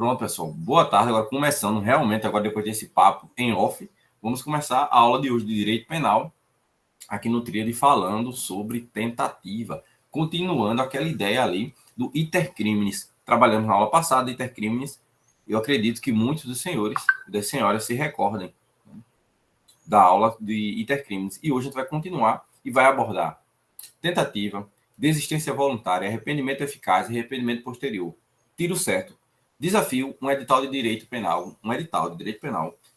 Pronto, pessoal. Boa tarde. Agora começando realmente, agora depois desse papo em off, vamos começar a aula de hoje de Direito Penal, aqui no Tríade, falando sobre tentativa. Continuando aquela ideia ali do iter criminis. Trabalhamos na aula passada, iter criminis. Eu acredito que muitos dos senhores e das senhoras se recordem da aula de iter criminis. E hoje a gente vai continuar e vai abordar tentativa, desistência voluntária, arrependimento eficaz e arrependimento posterior. Tiro certo. Desafio um edital de direito penal,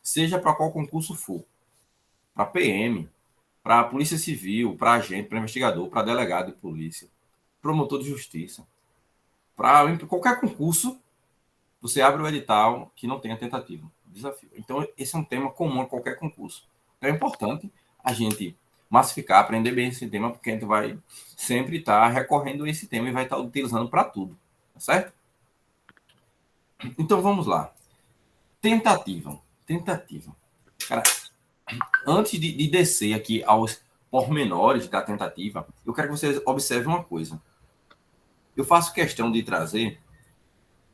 seja para qual concurso for. Para PM, para polícia civil, para agente, para investigador, para delegado de polícia, promotor de justiça. Para qualquer concurso, você abre o edital que não tenha tentativa. Desafio. Então, esse é um tema comum a qualquer concurso. Então, é importante a gente massificar, aprender bem esse tema, porque a gente vai sempre estar recorrendo a esse tema e vai estar utilizando para tudo. Tá certo? Então, vamos lá. Tentativa. Cara, antes de descer aqui aos pormenores da tentativa, eu quero que vocês observem uma coisa. Eu faço questão de trazer,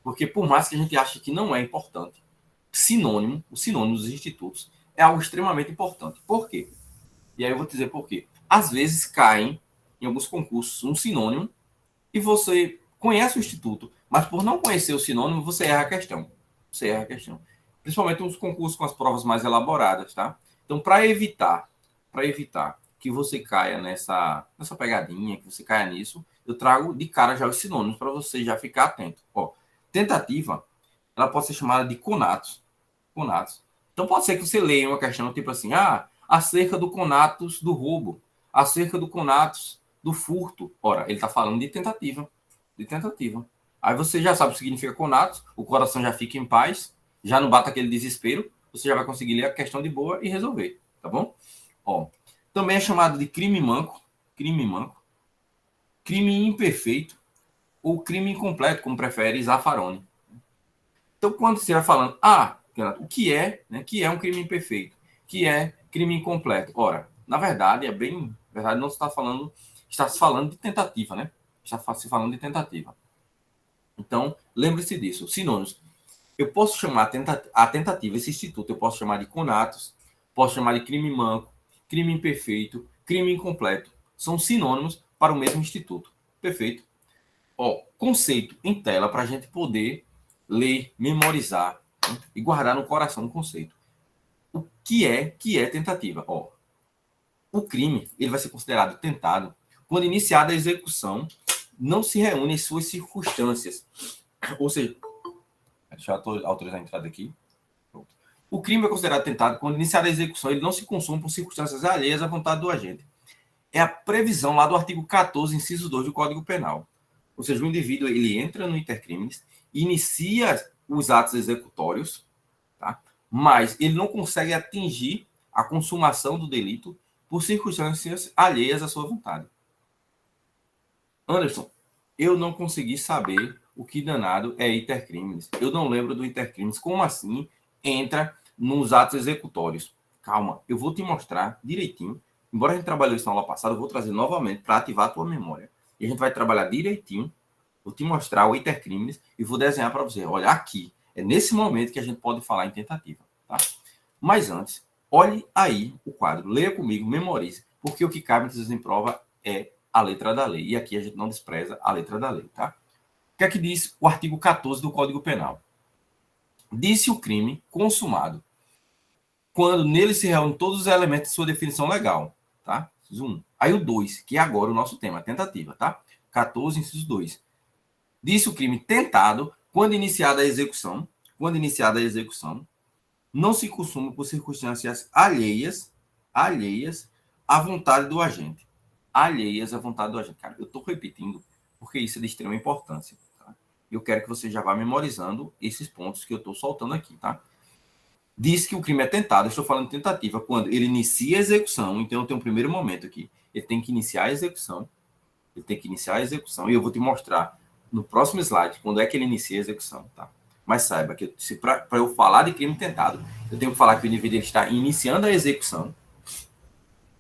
porque por mais que a gente ache que não é importante, o sinônimo dos institutos é algo extremamente importante. Por quê? E aí eu vou dizer por quê. Às vezes caem em alguns concursos um sinônimo e você conhece o instituto, mas por não conhecer o sinônimo, você erra a questão. Principalmente nos concursos com as provas mais elaboradas, tá? Então, para evitar que você caia nessa pegadinha, que você caia nisso, eu trago de cara já os sinônimos para você já ficar atento. Ó, tentativa, ela pode ser chamada de conatos. Então, pode ser que você leia uma questão tipo assim, acerca do conatos do roubo, acerca do conatos do furto. Ora, ele está falando de tentativa. Aí você já sabe o que significa conatos, o coração já fica em paz, já não bate aquele desespero, você já vai conseguir ler a questão de boa e resolver, tá bom? Ó, também é chamado de crime manco, crime imperfeito ou crime incompleto, como prefere Zaffaroni. Então, quando você vai falando, o que é, né, que é um crime imperfeito, que é crime incompleto? Ora, na verdade, não está se falando de tentativa, né? Está se falando de tentativa. Então, lembre-se disso. Sinônimos. Eu posso chamar a tentativa, esse instituto, eu posso chamar de conatos, posso chamar de crime manco, crime imperfeito, crime incompleto. São sinônimos para o mesmo instituto. Perfeito? Ó, conceito em tela para a gente poder ler, memorizar, né, e guardar no coração o conceito. O que é tentativa? Ó, o crime ele vai ser considerado tentado quando iniciada a execução não se reúnem suas circunstâncias. Ou seja, deixa eu autorizar a entrada aqui. Pronto. O crime é considerado tentado quando iniciada a execução ele não se consome por circunstâncias alheias à vontade do agente. É a previsão lá do artigo 14, inciso 2 do Código Penal. Ou seja, o indivíduo ele entra no iter criminis, inicia os atos executórios, tá? Mas ele não consegue atingir a consumação do delito por circunstâncias alheias à sua vontade. Anderson, eu não consegui saber o que danado é iter criminis. Eu não lembro do iter criminis. Como assim entra nos atos executórios? Calma, eu vou te mostrar direitinho. Embora a gente trabalhou isso na aula passada, eu vou trazer novamente para ativar a tua memória. E a gente vai trabalhar direitinho. Vou te mostrar o iter criminis e vou desenhar para você. Olha aqui. É nesse momento que a gente pode falar em tentativa. Tá? Mas antes, olhe aí o quadro. Leia comigo, memorize. Porque o que cabe em prova é a letra da lei. E aqui a gente não despreza a letra da lei. Tá? O que é que diz o artigo 14 do Código Penal? Disse o crime consumado quando nele se reúnem todos os elementos de sua definição legal. Tá? Aí o 2, que é agora o nosso tema, tentativa. Tá? 14, inciso 2. Disse o crime tentado quando iniciada a execução, não se consuma por circunstâncias alheias à vontade do agente. Cara, eu estou repetindo porque isso é de extrema importância. Tá? Eu quero que você já vá memorizando esses pontos que eu estou soltando aqui, tá? Diz que o crime é tentado, eu estou falando de tentativa, quando ele inicia a execução, então eu tenho um primeiro momento aqui. Ele tem que iniciar a execução, e eu vou te mostrar no próximo slide quando é que ele inicia a execução, tá? Mas saiba que para eu falar de crime tentado, eu tenho que falar que o indivíduo está iniciando a execução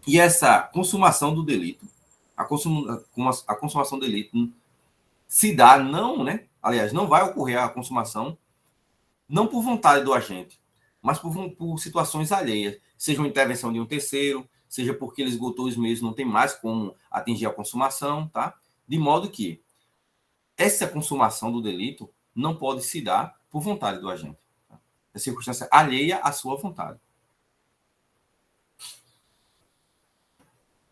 e essa consumação do delito, a consumação do delito se dá, não, né? Aliás, não vai ocorrer a consumação não por vontade do agente, mas por situações alheias, seja uma intervenção de um terceiro, seja porque ele esgotou os meios, não tem mais como atingir a consumação, tá? De modo que essa consumação do delito não pode se dar por vontade do agente. Tá? É circunstância alheia à sua vontade.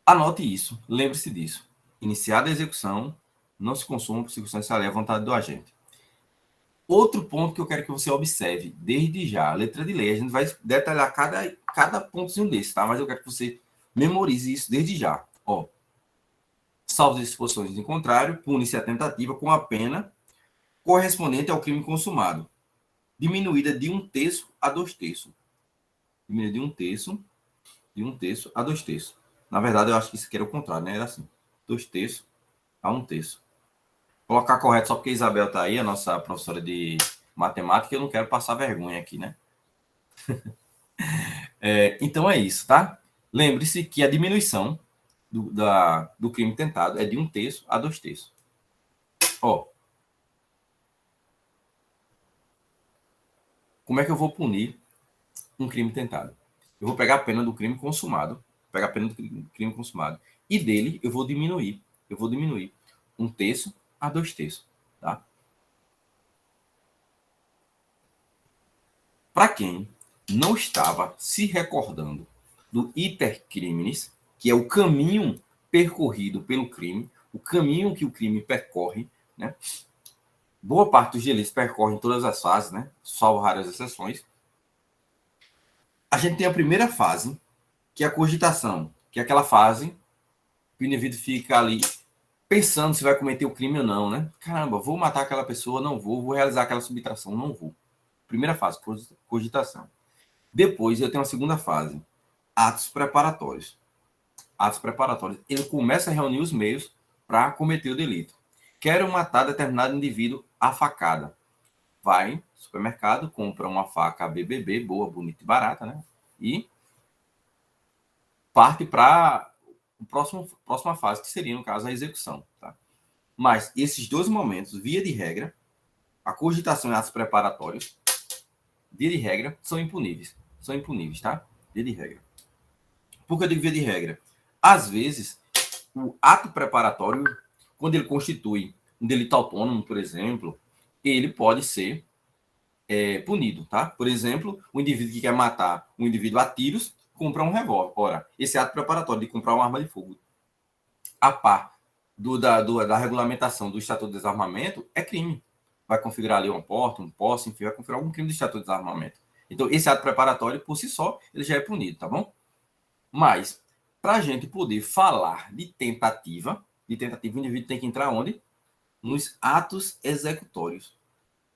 Anote isso, lembre-se disso. Iniciada a execução, não se consuma por circunstância alheia à vontade do agente. Outro ponto que eu quero que você observe, desde já, a letra de lei, a gente vai detalhar cada pontozinho desse, tá? Mas eu quero que você memorize isso desde já. Ó, salvo disposições em contrário, pune-se a tentativa com a pena correspondente ao crime consumado, diminuída de 1/3 a 2/3. Diminuída de 1/3 a 2/3. Na verdade, eu acho que isso aqui era o contrário, né? Era assim, 2/3 a 1/3. Colocar correto só porque a Isabel está aí, a nossa professora de matemática, eu não quero passar vergonha aqui, né? Então é isso, tá? Lembre-se que a diminuição do crime tentado é de 1/3 a 2/3. Ó, como é que eu vou punir um crime tentado? Eu vou pegar a pena do crime consumado, e dele eu vou diminuir. 1/3 a 2/3, tá? Para quem não estava se recordando do iter criminis, que é o caminho percorrido pelo crime, o caminho que o crime percorre, né? Boa parte dos delitos percorrem todas as fases, né? Salvo raras exceções. A gente tem a primeira fase, que é a cogitação, que é aquela fase que o indivíduo fica ali pensando se vai cometer o crime ou não, né? Caramba, vou matar aquela pessoa, não vou realizar aquela subtração, não vou. Primeira fase, cogitação. Depois eu tenho a segunda fase, atos preparatórios. Atos preparatórios. Ele começa a reunir os meios para cometer o delito. Quero matar determinado indivíduo à facada. Vai no supermercado, compra uma faca BBB, boa, bonita e barata, né? E parte para a próxima fase, que seria, no caso, a execução. Tá? Mas esses dois momentos, via de regra, a cogitação e atos preparatórios, via de regra, são impuníveis. São impuníveis, tá? Via de regra. Por que eu digo via de regra? Às vezes, o ato preparatório, quando ele constitui um delito autônomo, por exemplo, ele pode ser punido, tá? Por exemplo, o indivíduo que quer matar um indivíduo a tiros, compra um revólver. Ora, esse ato preparatório de comprar uma arma de fogo, a par da regulamentação do Estatuto de Desarmamento, é crime. Vai configurar ali uma porta, um posse, enfim, vai configurar algum crime do Estatuto de Desarmamento. Então, esse ato preparatório, por si só, ele já é punido, tá bom? Mas, para a gente poder falar de tentativa, o indivíduo tem que entrar onde? Nos atos executórios.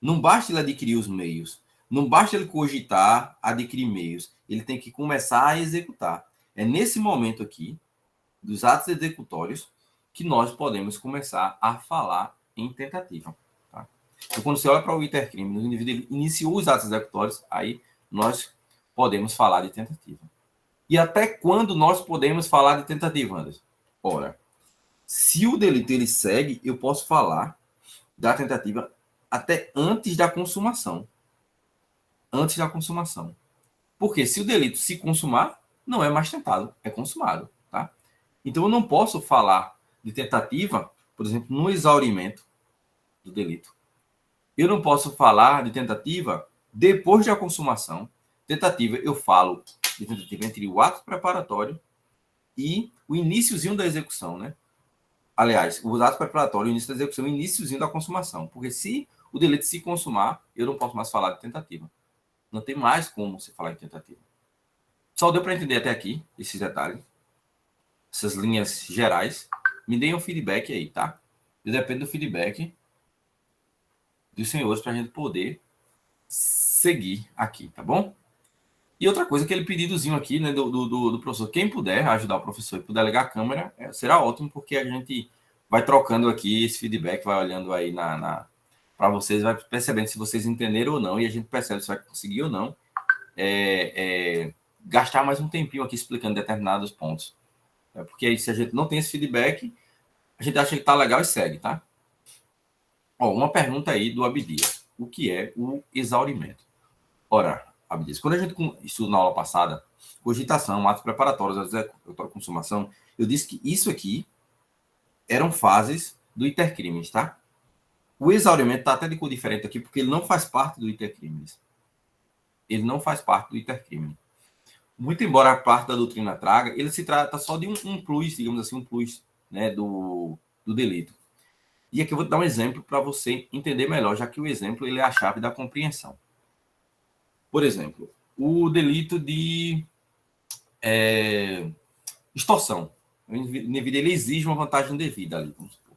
Não basta ele adquirir os meios, não basta ele cogitar adquirir meios, ele tem que começar a executar. É nesse momento aqui, dos atos executórios, que nós podemos começar a falar em tentativa. Tá? Então, quando você olha para o intercrime, o indivíduo iniciou os atos executórios, aí nós podemos falar de tentativa. E até quando nós podemos falar de tentativa, Anderson? Ora, se o delito ele segue, eu posso falar da tentativa até antes da consumação. Antes da consumação. Porque se o delito se consumar, não é mais tentado, é consumado. Tá? Então eu não posso falar de tentativa, por exemplo, no exaurimento do delito. Eu não posso falar de tentativa depois da consumação. Tentativa, eu falo de tentativa entre o ato preparatório e o iniciozinho da execução, né? Aliás, os atos preparatórios, o início da execução, o iniciozinho da consumação. Porque se o delito se consumar, eu não posso mais falar de tentativa. Não tem mais como se falar em tentativa. Só deu para entender até aqui esses detalhes, essas linhas gerais. Me deem um feedback aí, tá? Depende do feedback dos senhores para a gente poder seguir aqui, tá bom? E outra coisa, aquele pedidozinho aqui, né, do professor, quem puder ajudar o professor e puder ligar a câmera, será ótimo, porque a gente vai trocando aqui esse feedback, vai olhando aí para vocês, vai percebendo se vocês entenderam ou não, e a gente percebe se vai conseguir ou não gastar mais um tempinho aqui explicando determinados pontos. Porque aí, se a gente não tem esse feedback, a gente acha que tá legal e segue, tá? Ó, uma pergunta aí do Abdias. O que é o exaurimento? Ora, Abdias, quando a gente estudou na aula passada, cogitação, atos preparatórios, executória, consumação, eu disse que isso aqui eram fases do intercrimes, tá? O exaurimento está até de cor diferente aqui, porque ele não faz parte do intercrimes. Ele não faz parte do intercrime. Muito embora a parte da doutrina traga, ele se trata só de um plus, digamos assim, um plus, né, do delito. E aqui eu vou dar um exemplo para você entender melhor, já que o exemplo ele é a chave da compreensão. Por exemplo, o delito de extorsão. O indivíduo ele exige uma vantagem devida ali, vamos supor.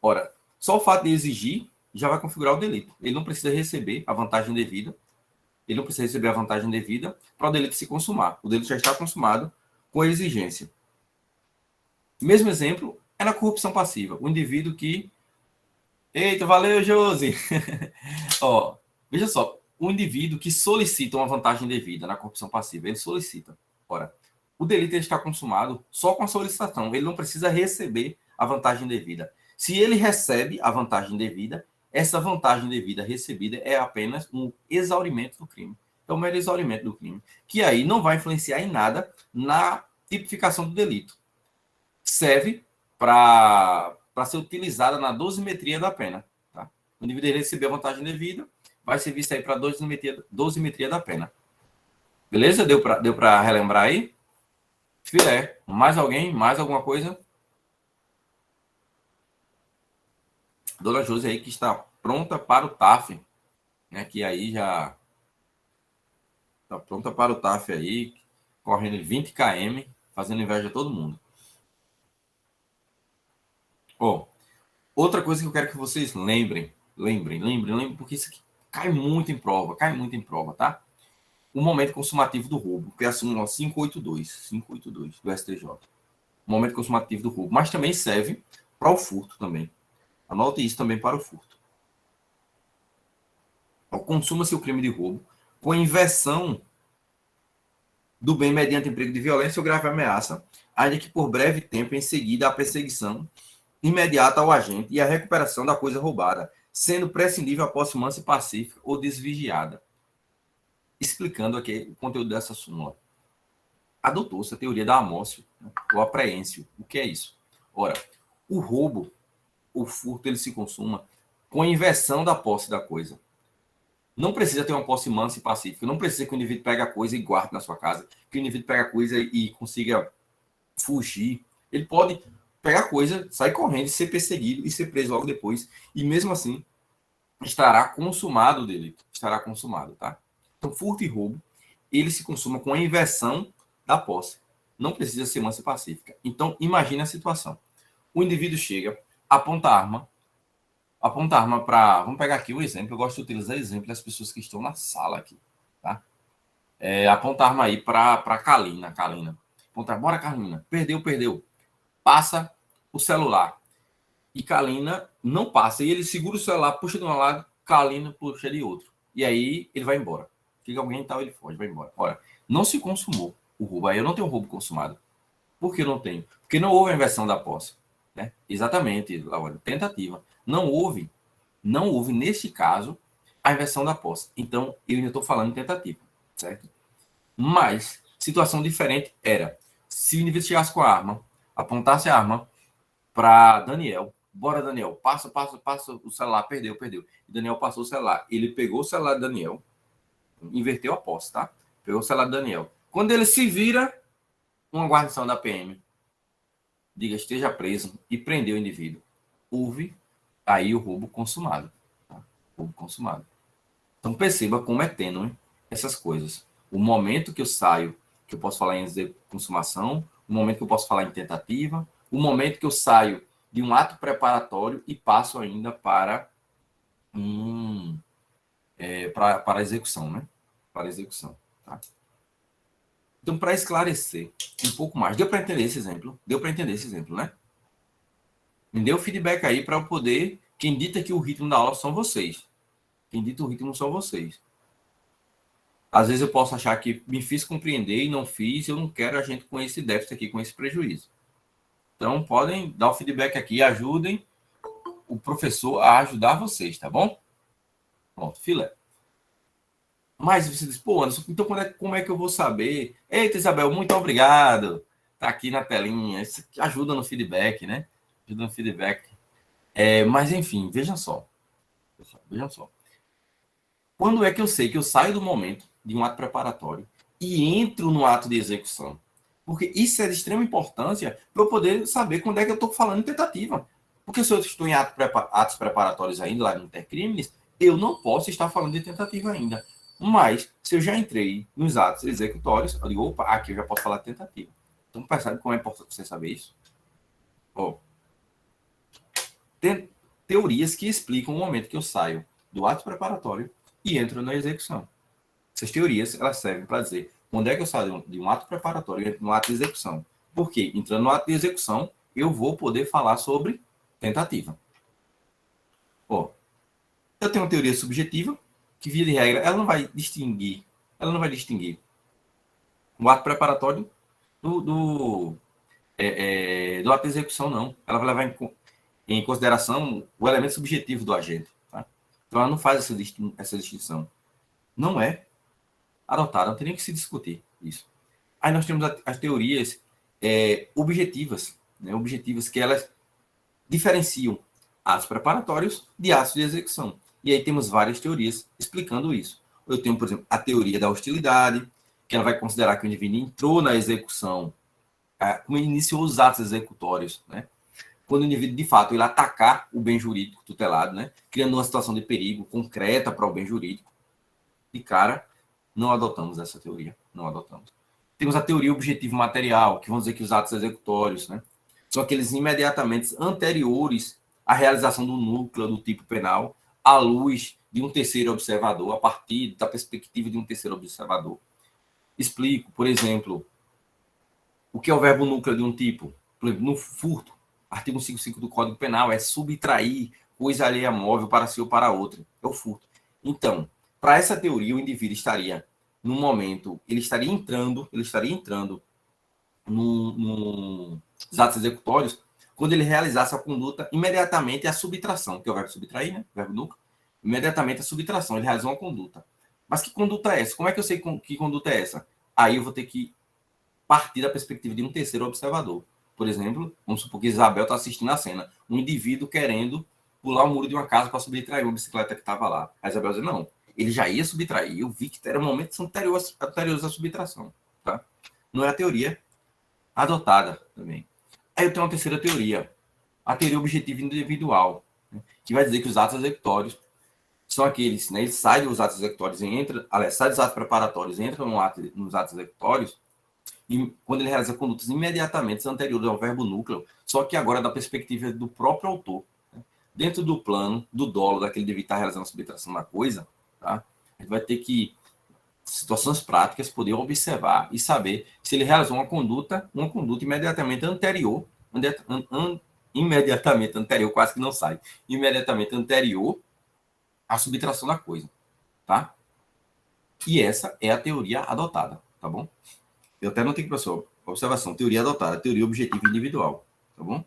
Ora, só o fato de exigir já vai configurar o delito. Ele não precisa receber a vantagem devida. Ele não precisa receber a vantagem devida para o delito se consumar. O delito já está consumado com a exigência. Mesmo exemplo é na corrupção passiva. O indivíduo que... Eita, valeu, Josi! Ó, veja só. O indivíduo que solicita uma vantagem devida na corrupção passiva, ele solicita. Ora, o delito está consumado só com a solicitação. Ele não precisa receber a vantagem devida. Se ele recebe a vantagem devida, essa vantagem devida recebida é apenas um exaurimento do crime. Então, mero exaurimento do crime. Que aí não vai influenciar em nada na tipificação do delito. Serve para ser utilizada na dosimetria da pena. Tá? O indivíduo receber a vantagem devida, vai servir isso aí para dosimetria da pena. Beleza? Deu para relembrar aí? Filé. Mais alguém? Mais alguma coisa? Dona Josi aí que está pronta para o TAF. Né? Que aí já está pronta para o TAF aí, correndo 20 km, fazendo inveja a todo mundo. Oh, outra coisa que eu quero que vocês lembrem, porque isso aqui cai muito em prova, tá? O momento consumativo do roubo, que é a súmula 582 do STJ. O momento consumativo do roubo, mas também serve para o furto também. Anote isso também para o furto. Consuma-se o crime de roubo com inversão do bem mediante emprego de violência ou grave ameaça, ainda que por breve tempo em seguida a perseguição imediata ao agente e a recuperação da coisa roubada, sendo prescindível a posse mansa e pacífica ou desvigiada. Explicando aqui o conteúdo dessa súmula. Adotou-se a teoria da amócio, né, ou apreêncio. O que é isso? Ora, o roubo, o furto, ele se consuma com a inversão da posse da coisa. Não precisa ter uma posse mansa e pacífica. Não precisa que o indivíduo pegue a coisa e guarde na sua casa. Que o indivíduo pegue a coisa e consiga fugir. Ele pode pegar a coisa, sair correndo, ser perseguido e ser preso logo depois. E mesmo assim, estará consumado o delito. Estará consumado, tá? Então, furto e roubo, ele se consuma com a inversão da posse. Não precisa ser mansa e pacífica. Então, imagine a situação. O indivíduo chega, aponta a arma para... Vamos pegar aqui o exemplo. Eu gosto de utilizar exemplo das pessoas que estão na sala aqui, tá? Aponta a arma aí para Kalina. Aponta, bora, Kalina. Perdeu. Passa o celular. E Kalina não passa. E ele segura o celular, puxa de um lado, Kalina puxa de outro. E aí ele vai embora. Fica alguém e tal, ele foge, vai embora. Ora, não se consumou o roubo. Aí eu não tenho roubo consumado. Por que eu não tenho? Porque não houve a inversão da posse. Né? Exatamente, Laura. Tentativa. Não houve, neste caso, a inversão da posse. Então, eu ainda estou falando em tentativa. Certo? Mas, situação diferente era, se o indivíduo chegasse com a arma, apontasse a arma para Daniel, bora, Daniel, passa o celular, perdeu. E Daniel passou o celular. Ele pegou o celular de Daniel, inverteu a posse, tá? Pegou o celular de Daniel. Quando ele se vira, uma guarnição da PM, diga, esteja preso, e prendeu o indivíduo. Houve aí o roubo consumado. Tá? Roubo consumado. Então, perceba como é tênue essas coisas. O momento que eu saio, que eu posso falar em consumação, o momento que eu posso falar em tentativa, o momento que eu saio de um ato preparatório e passo ainda para para a execução, né? Para a execução, tá? Então, para esclarecer um pouco mais, deu para entender esse exemplo? Deu para entender esse exemplo, né? Me dê o feedback aí para eu poder... Quem dita que o ritmo da aula são vocês. Quem dita o ritmo são vocês. Às vezes eu posso achar que me fiz compreender e não fiz, eu não quero a gente com esse déficit aqui, com esse prejuízo. Então, podem dar o feedback aqui, ajudem o professor a ajudar vocês, tá bom? Pronto, filé. Mas você diz, pô, Anderson, então como é que eu vou saber? Eita, Isabel, muito obrigado. Tá aqui na telinha. Isso ajuda no feedback, né? Ajuda no feedback. Mas, enfim, veja só. Veja só. Quando é que eu sei que eu saio do momento de um ato preparatório e entro no ato de execução? Porque isso é de extrema importância para eu poder saber quando é que eu estou falando em tentativa. Porque se eu estou em atos preparatórios ainda, lá no Intercrimes, eu não posso estar falando de tentativa ainda. Mas, se eu já entrei nos atos executórios, eu digo, opa, aqui eu já posso falar de tentativa. Então, percebe como é importante você saber isso? Oh, tem teorias que explicam o momento que eu saio do ato preparatório e entro na execução. Essas teorias, elas servem para dizer quando é que eu saio de um ato preparatório e entro no ato de execução. Porque entrando no ato de execução, eu vou poder falar sobre tentativa. Ó, eu tenho uma teoria subjetiva que, via de regra, ela não vai distinguir o ato preparatório do ato de execução, não. Ela vai levar em consideração o elemento subjetivo do agente. Tá? Então, ela não faz essa distinção. Não é adotada, não tem nem que se discutir isso. Aí nós temos as teorias objetivas, né? Objetivas que elas diferenciam atos preparatórios de atos de execução. E aí temos várias teorias explicando isso. Eu tenho, por exemplo, a teoria da hostilidade, que ela vai considerar que o indivíduo entrou na execução, como ele iniciou os atos executórios, né? Quando o indivíduo, de fato, ele atacar o bem jurídico tutelado, né? Criando uma situação de perigo concreta para o bem jurídico. De cara, não adotamos essa teoria, não adotamos. Temos a teoria objetivo material, que vão dizer que os atos executórios, né, são aqueles imediatamente anteriores à realização do núcleo do tipo penal, à luz de um terceiro observador, a partir da perspectiva de um terceiro observador. Explico, por exemplo, o que é o verbo núcleo de um tipo. Por exemplo, no furto, artigo 155 do Código Penal, é subtrair coisa alheia móvel para si ou para outra. É o furto. Então, para essa teoria, o indivíduo estaria, no momento, ele estaria entrando nos atos executórios quando ele realizasse a conduta imediatamente a subtração, que é o verbo subtrair, né? O verbo núcleo. Imediatamente a subtração, ele realizou uma conduta. Mas que conduta é essa? Como é que eu sei que conduta é essa? Aí eu vou ter que partir da perspectiva de um terceiro observador. Por exemplo, vamos supor que Isabel está assistindo a cena. Um indivíduo querendo pular o muro de uma casa para subtrair uma bicicleta que estava lá. A Isabel diz, não, ele já ia subtrair. Eu vi que eram momentos anteriores à subtração. Tá? Não é a teoria adotada também. Aí eu tenho uma terceira teoria. A teoria objetiva individual, né, que vai dizer que os atos executórios são aqueles, né, ele sai dos atos executórios e entra, aliás, sai dos atos preparatórios e entra nos atos executórios, e quando ele realiza condutas imediatamente anteriores ao verbo núcleo, só que agora da perspectiva do próprio autor. Né? Dentro do plano, do dolo, daquele dever estar realizando a subtração da coisa, tá? A gente vai ter que, situações práticas, poder observar e saber se ele realizou uma conduta imediatamente anterior, imediatamente anterior, quase que não sai, imediatamente anterior à subtração da coisa, tá? E essa é a teoria adotada, tá bom? Eu até notei aqui, professor, observação, teoria adotada, teoria objetiva individual, tá bom?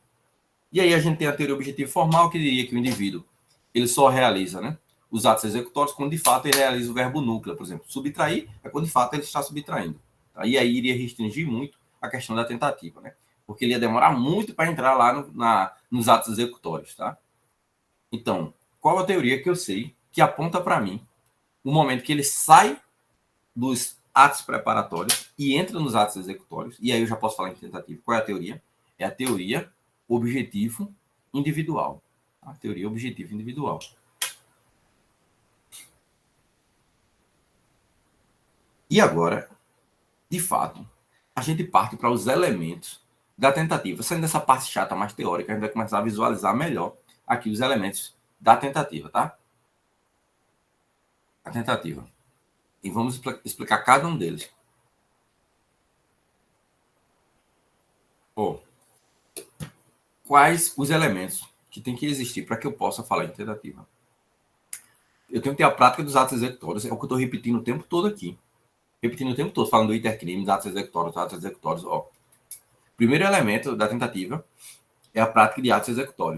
E aí a gente tem a teoria objetiva formal, que diria que o indivíduo, ele só realiza, né, os atos executórios quando, de fato, ele realiza o verbo núcleo, por exemplo. Subtrair é quando, de fato, ele está subtraindo. Tá? E aí iria restringir muito a questão da tentativa, né? Porque ele ia demorar muito para entrar lá nos atos executórios, tá? Então, qual a teoria que eu sei que aponta para mim o momento que ele sai dos atos preparatórios e entra nos atos executórios, e aí eu já posso falar em tentativa. Qual é a teoria? É a teoria objetivo individual. A teoria objetivo individual. E agora, de fato, a gente parte para os elementos da tentativa. Saindo dessa parte chata mais teórica, a gente vai começar a visualizar melhor aqui os elementos da tentativa, tá? A tentativa. E vamos explicar cada um deles. Quais os elementos que tem que existir para que eu possa falar em tentativa? Eu tenho que ter a prática dos atos executórios, é o que eu estou repetindo o tempo todo aqui. Repetindo o tempo todo, falando do intercrime, dos atos executórios, Primeiro elemento da tentativa é a prática de atos executórios.